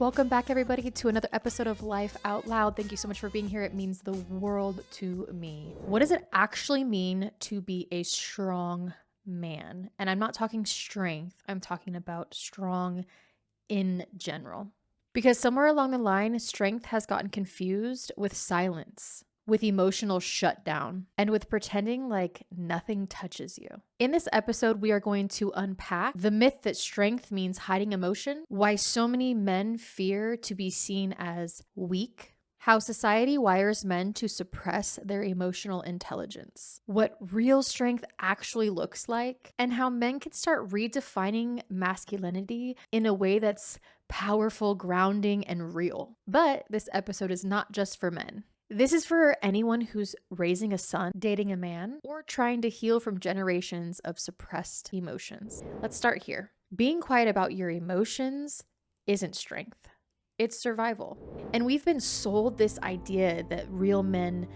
Welcome back, everybody, to another episode of Life Out Loud. Thank you so much for being here. It means the world to me. What does it actually mean to be a strong man? And I'm not talking strength, I'm talking about strong in general. Because somewhere along the line, strength has gotten confused with silence, with emotional shutdown, and with pretending like nothing touches you. In this episode, we are going to unpack the myth that strength means hiding emotion, why so many men fear to be seen as weak, how society wires men to suppress their emotional intelligence, what real strength actually looks like, and how men can start redefining masculinity in a way that's powerful, grounding, and real. But this episode is not just for men. This is for anyone who's raising a son, dating a man, or trying to heal from generations of suppressed emotions. Let's start here. Being quiet about your emotions isn't strength, it's survival. And we've been sold this idea that real men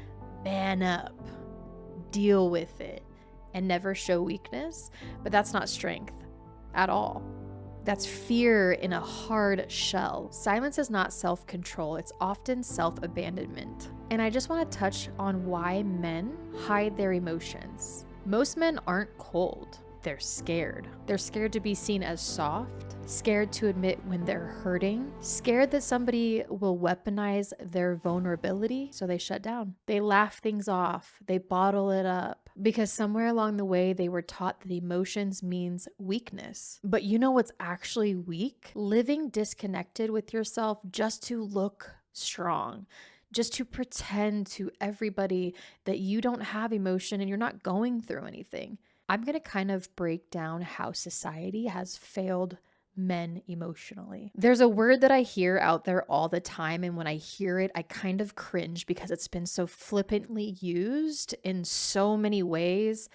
man up, deal with it, and never show weakness, but that's not strength at all. That's fear in a hard shell. Silence is not self-control, it's often self-abandonment. And I just want to touch on why men hide their emotions. Most men aren't cold, they're scared. They're scared to be seen as soft, scared to admit when they're hurting, scared that somebody will weaponize their vulnerability, so they shut down. They laugh things off, they bottle it up, because somewhere along the way they were taught that emotions means weakness. But you know what's actually weak? Living disconnected with yourself just to look strong. Just to pretend to everybody that you don't have emotion and you're not going through anything. I'm going to kind of break down how society has failed men emotionally. There's a word that I hear out there all the time, and when I hear it, I kind of cringe because it's been so flippantly used in so many ways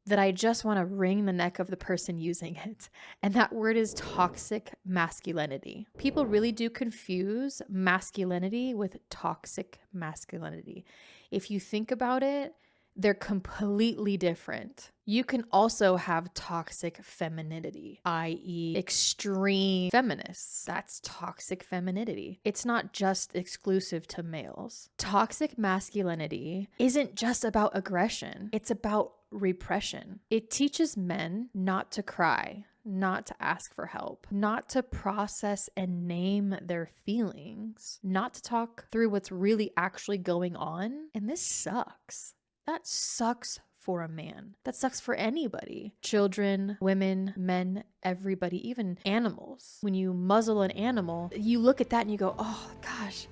that I just want to wring the neck of the person using it. And that word is toxic masculinity. People really do confuse masculinity with toxic masculinity. If you think about it, they're completely different. You can also have toxic femininity, i.e. extreme feminists. That's toxic femininity. It's not just exclusive to males. Toxic masculinity isn't just about aggression. It's about repression. It teaches men not to cry, not to ask for help, not to process and name their feelings, not to talk through what's really actually going on. And this sucks. That sucks for a man. That sucks for anybody. Children, women, men, everybody, even animals. When you muzzle an animal, you look at that and you go, oh gosh,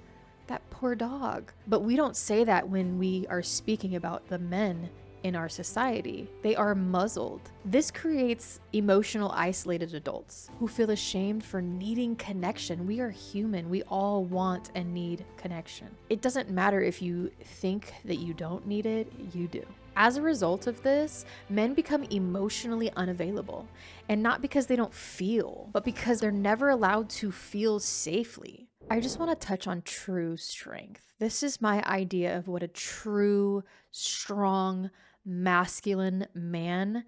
that poor dog. But we don't say that when we are speaking about the men in our society. They are muzzled. This creates emotional isolated adults who feel ashamed for needing connection. We are human. We all want and need connection. It doesn't matter if you think that you don't need it, you do. As a result of this, men become emotionally unavailable, and not because they don't feel, but because they're never allowed to feel safely. I just want to touch on true strength. This is my idea of what a true, strong, masculine man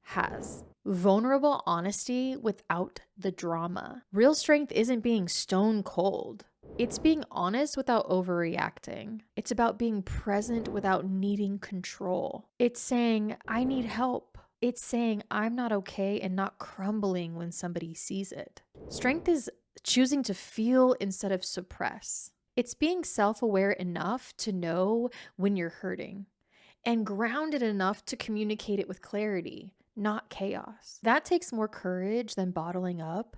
has. Vulnerable honesty without the drama. Real strength isn't being stone cold. It's being honest without overreacting. It's about being present without needing control. It's saying, I need help. It's saying, I'm not okay and not crumbling when somebody sees it. Strength is choosing to feel instead of suppress. It's being self-aware enough to know when you're hurting and grounded enough to communicate it with clarity, not chaos. That takes more courage than bottling up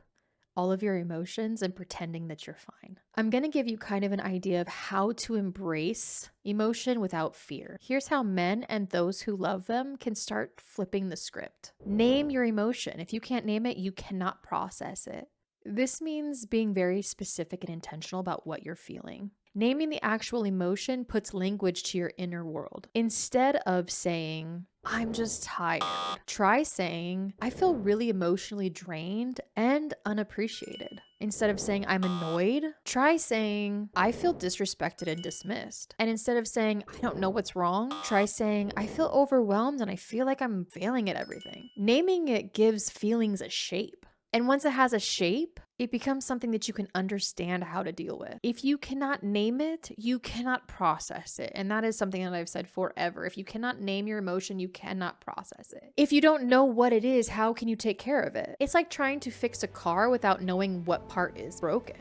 all of your emotions and pretending that you're fine. I'm going to give you kind of an idea of how to embrace emotion without fear. Here's how men and those who love them can start flipping the script. Name your emotion. If you can't name it, you cannot process it. This means being very specific and intentional about what you're feeling. Naming the actual emotion puts language to your inner world. Instead of saying, I'm just tired, try saying, I feel really emotionally drained and unappreciated. Instead of saying, I'm annoyed, try saying, I feel disrespected and dismissed. And instead of saying, I don't know what's wrong, try saying, I feel overwhelmed and I feel like I'm failing at everything. Naming it gives feelings a shape. And once it has a shape, it becomes something that you can understand how to deal with. If you cannot name it, you cannot process it. And that is something that I've said forever. If you cannot name your emotion, you cannot process it. If you don't know what it is, how can you take care of it? It's like trying to fix a car without knowing what part is broken.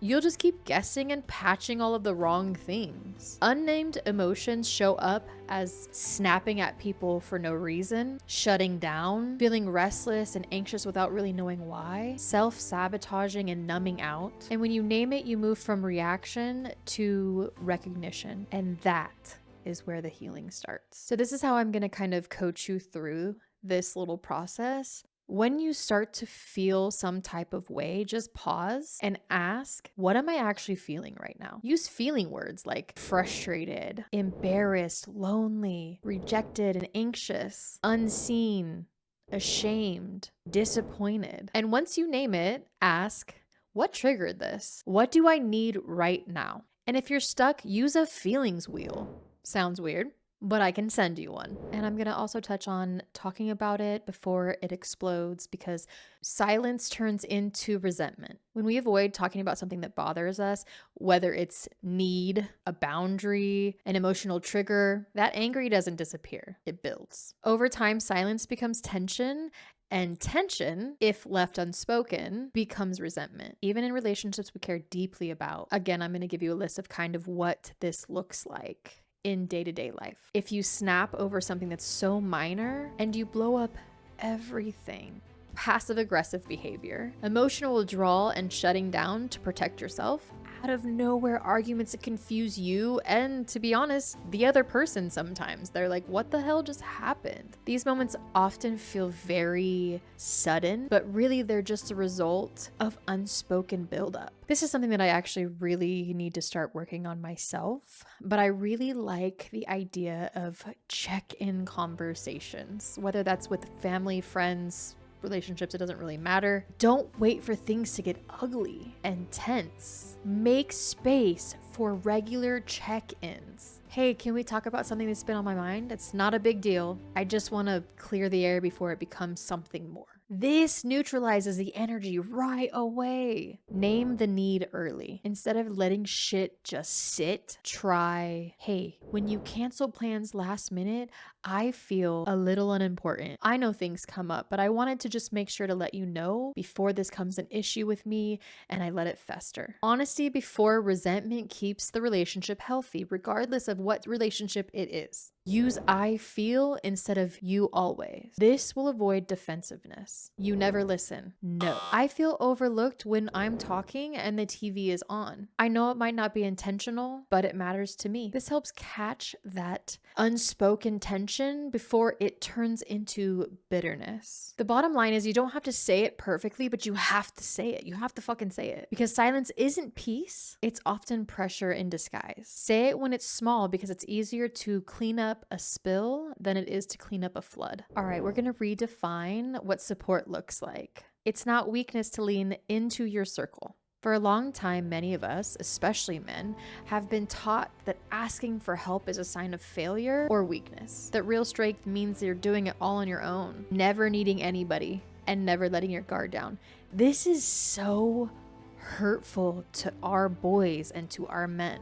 You'll just keep guessing and patching all of the wrong things. Unnamed emotions show up as snapping at people for no reason, shutting down, feeling restless and anxious without really knowing why, self-sabotaging and numbing out. And when you name it, you move from reaction to recognition. And that is where the healing starts. So this is how I'm going to kind of coach you through this little process. When you start to feel some type of way, just pause and ask, what am I actually feeling right now? Use feeling words like frustrated, embarrassed, lonely, rejected and anxious, unseen, ashamed, disappointed. And once you name it, ask, what triggered this? What do I need right now? And if you're stuck, use a feelings wheel. Sounds weird, but I can send you one. And I'm going to also touch on talking about it before it explodes, because silence turns into resentment. When we avoid talking about something that bothers us, whether it's need, a boundary, an emotional trigger, that anger doesn't disappear. It builds. Over time, silence becomes tension. And tension, if left unspoken, becomes resentment. Even in relationships we care deeply about. Again, I'm going to give you a list of kind of what this looks like in day-to-day life. If you snap over something that's so minor and you blow up everything, passive-aggressive behavior, emotional withdrawal and shutting down to protect yourself, out of nowhere arguments that confuse you and, to be honest, the other person sometimes. They're like, what the hell just happened? These moments often feel very sudden, but really they're just a result of unspoken buildup. This is something that I actually really need to start working on myself, but I really like the idea of check-in conversations, whether that's with family, friends, relationships, it doesn't really matter. Don't wait for things to get ugly and tense. Make space for regular check-ins. Hey, can we talk about something that's been on my mind? It's not a big deal. I just want to clear the air before it becomes something more. This neutralizes the energy right away. Name the need early. Instead of letting shit just sit, try, hey, when you cancel plans last minute, I feel a little unimportant. I know things come up, but I wanted to just make sure to let you know before this becomes an issue with me and I let it fester. Honesty before resentment keeps the relationship healthy, regardless of what relationship it is. Use I feel instead of you always. This will avoid defensiveness. You never listen. No. I feel overlooked when I'm talking and the TV is on. I know it might not be intentional, but it matters to me. This helps catch that unspoken tension before it turns into bitterness. The bottom line is you don't have to say it perfectly, but you have to say it. You have to fucking say it. Because silence isn't peace. It's often pressure in disguise. Say it when it's small because it's easier to clean up a spill than it is to clean up a flood. All right, we're going to redefine what support looks like. It's not weakness to lean into your circle. For a long time, many of us, especially men, have been taught that asking for help is a sign of failure or weakness. That real strength means you're doing it all on your own, never needing anybody, and never letting your guard down. This is so hurtful to our boys and to our men.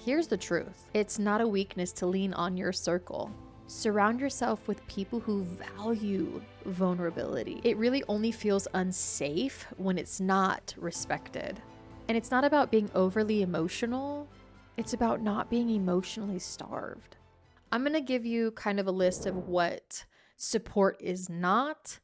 Here's the truth. It's not a weakness to lean on your circle. Surround yourself with people who value vulnerability. It really only feels unsafe when it's not respected. And it's not about being overly emotional. It's about not being emotionally starved. I'm going to give you kind of a list of what support is not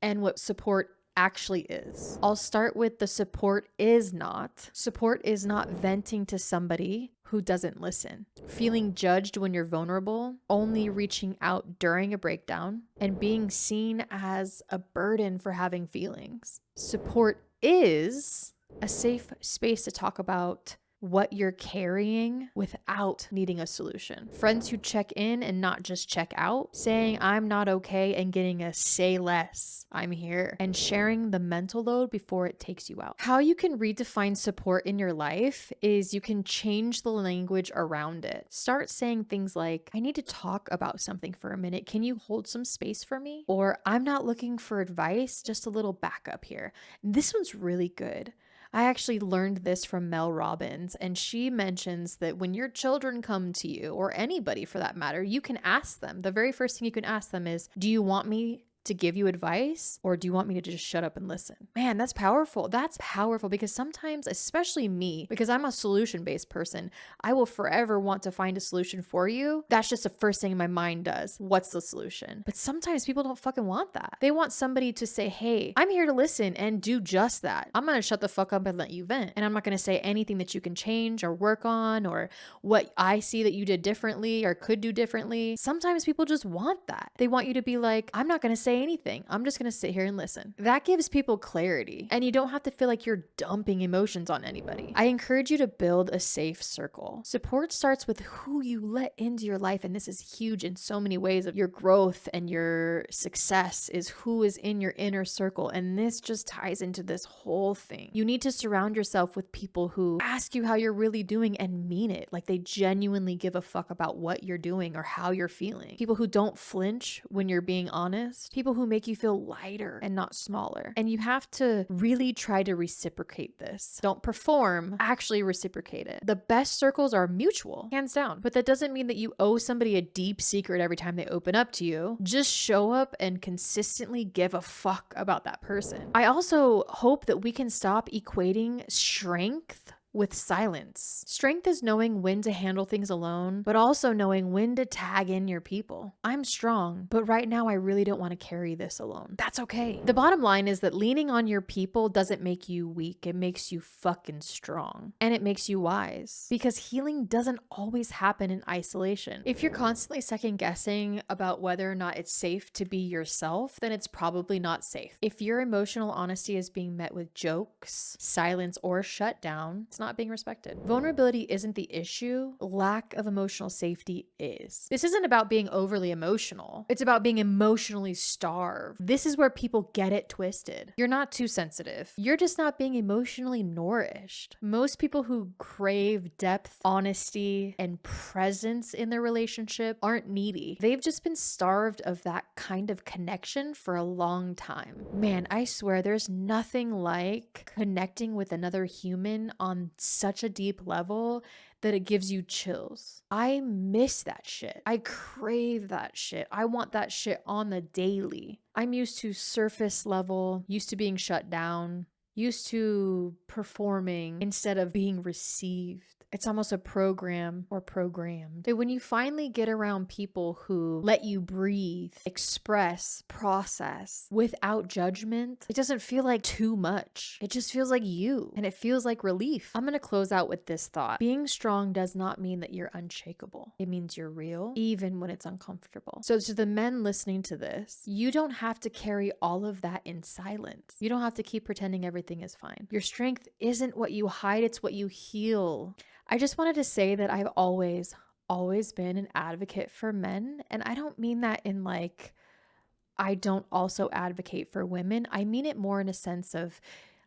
and what support actually is. I'll start with the support is not. Support is not venting to somebody who doesn't listen, feeling judged when you're vulnerable, only reaching out during a breakdown, and being seen as a burden for having feelings. Support is a safe space to talk about what you're carrying without needing a solution. Friends who check in and not just check out, saying I'm not okay and getting a say less, I'm here, and sharing the mental load before it takes you out. How you can redefine support in your life is you can change the language around it. Start saying things like, I need to talk about something for a minute. Can you hold some space for me? Or I'm not looking for advice, just a little backup here. This one's really good. I actually learned this from Mel Robbins, and she mentions that when your children come to you, or anybody for that matter, you can ask them. The very first thing you can ask them is, do you want me to give you advice, or do you want me to just shut up and listen? Man, that's powerful. That's powerful, because sometimes, especially me, because I'm a solution-based person, I will forever want to find a solution for you. That's just the first thing my mind does. What's the solution? But sometimes people don't fucking want that. They want somebody to say, hey, I'm here to listen and do just that. I'm gonna shut the fuck up and let you vent. And I'm not gonna say anything that you can change or work on, or what I see that you did differently or could do differently. Sometimes people just want that. They want you to be like, I'm not gonna say anything. I'm just going to sit here and listen. That gives people clarity, and you don't have to feel like you're dumping emotions on anybody. I encourage you to build a safe circle. Support starts with who you let into your life, and this is huge in so many ways of your growth and your success is who is in your inner circle, and this just ties into this whole thing. You need to surround yourself with people who ask you how you're really doing and mean it, like they genuinely give a fuck about what you're doing or how you're feeling. People who don't flinch when you're being honest. People who make you feel lighter and not smaller. And you have to really try to reciprocate this. Don't perform, actually reciprocate it. The best circles are mutual, hands down. But that doesn't mean that you owe somebody a deep secret every time they open up to you. Just show up and consistently give a fuck about that person. I also hope that we can stop equating strength with silence. Strength is knowing when to handle things alone, but also knowing when to tag in your people. I'm strong, but right now I really don't want to carry this alone. That's okay. The bottom line is that leaning on your people doesn't make you weak. It makes you fucking strong. And it makes you wise. Because healing doesn't always happen in isolation. If you're constantly second guessing about whether or not it's safe to be yourself, then it's probably not safe. If your emotional honesty is being met with jokes, silence, or shut down, it's not being respected. Vulnerability isn't the issue. Lack of emotional safety is. This isn't about being overly emotional. It's about being emotionally starved. This is where people get it twisted. You're not too sensitive. You're just not being emotionally nourished. Most people who crave depth, honesty, and presence in their relationship aren't needy. They've just been starved of that kind of connection for a long time. Man, I swear there's nothing like connecting with another human on such a deep level that it gives you chills. I miss that shit. I crave that shit. I want that shit on the daily. I'm used to surface level, used to being shut down, used to performing instead of being received. It's almost a program or programmed. But when you finally get around people who let you breathe, express, process without judgment, it doesn't feel like too much. It just feels like you, and it feels like relief. I'm going to close out with this thought. Being strong does not mean that you're unshakable. It means you're real, even when it's uncomfortable. So to the men listening to this, you don't have to carry all of that in silence. You don't have to keep pretending everything is fine. Your strength isn't what you hide, it's what you heal. I just wanted to say that I've always been an advocate for men. And I don't mean that in like, I don't also advocate for women. I mean it more in a sense of,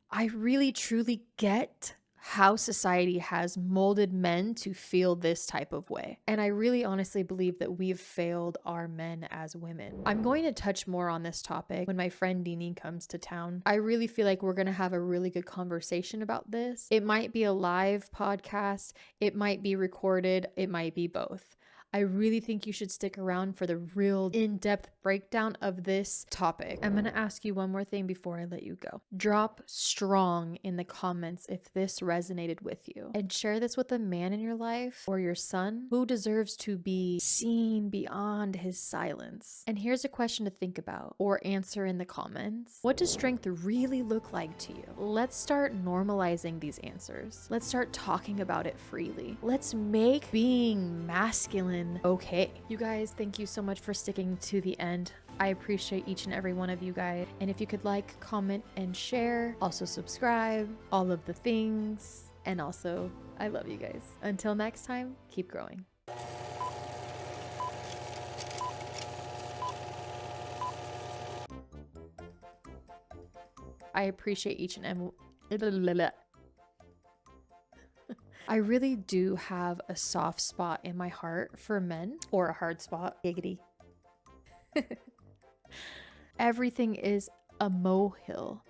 I really truly get how society has molded men to feel this type of way. And I really honestly believe that we've failed our men as women. I'm going to touch more on this topic when my friend Dini comes to town. I really feel like we're going to have a really good conversation about this. It might be a live podcast, it might be recorded, it might be both. I really think you should stick around for the real in-depth breakdown of this topic. I'm going to ask you one more thing before I let you go. Drop strong in the comments if this resonated with you, and share this with a man in your life or your son who deserves to be seen beyond his silence. And here's a question to think about or answer in the comments. What does strength really look like to you? Let's start normalizing these answers. Let's start talking about it freely. Let's make being masculine okay. You guys, thank you so much for sticking to the end. I appreciate each and every one of you guys. And if you could like, comment, and share, also subscribe, all of the things. And also, I love you guys. Until next time, keep growing. I appreciate each and every. I really do have a soft spot in my heart for men, or a hard spot. Giggity. Everything is a molehill.